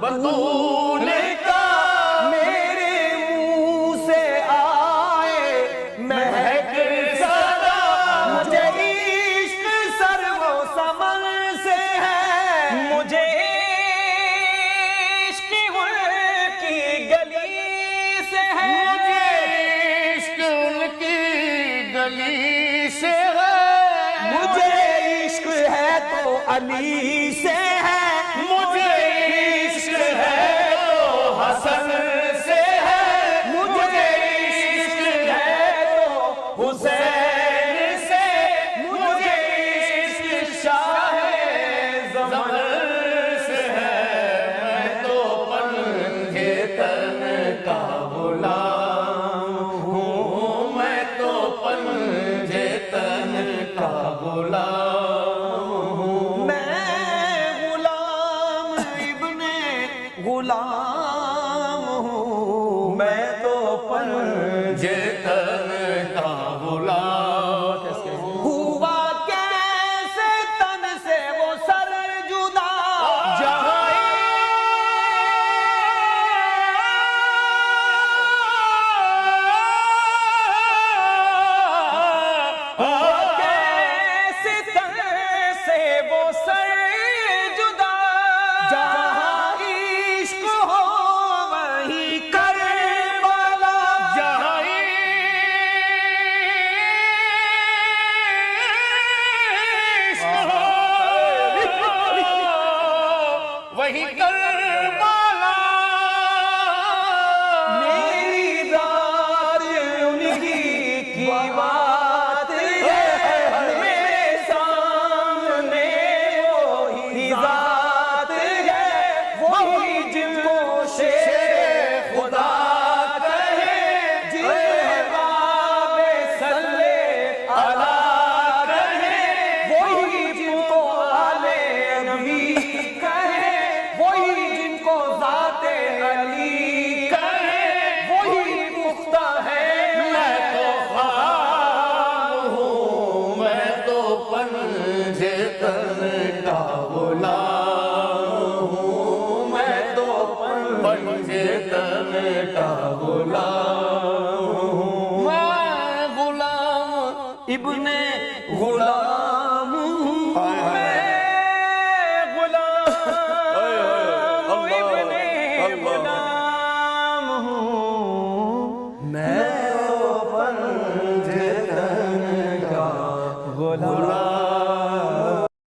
بطول کا میرے منہ سے آئے مہک صدا، مجھے عشق سر و سمن سے ہے، مجھے عشق ان کی گلی سے ہے، مجھے عشق ان کی گلی سے ہے، مجھے عشق ہے تو علی سے ہے، مجھے عشق ہے تو حسن سے ہے، مجھے عشق ہے تو حسین سے، مجھے عشق شاہ زمن سے ہے، میں تو پنجے تن کا غلام ہوں، میں تو پنجے تن کا غلام ہوں، میں غلام ابن غلام ہوں، میں تو پنجے تن کا غلام ہوں، ہوا کیسے تن سے وہ سر جدا، جہاں کیسے تن سے وہ سر جدا، جہاں عشق ہو وہی کربلا، جہاں عشق ہو وہی کربلا، میری ذات انہی کی بات ہے، میرے سامنے وہی ذات ہے، وہی جن کو شیر خدا کہے، جنہیں باب صلی اللہ کہے، وہی جن کو آل نبی کہے، وہی جن کو ذات علی کہے، وہی پختہ ہے، میں تو خام ہوں، میں تو پنجے تن کا غلام ہوں، میں تو پنجے تن کا غلام ہوں، میں غلام ابن غلام ہوں، میں غلام ابن غلام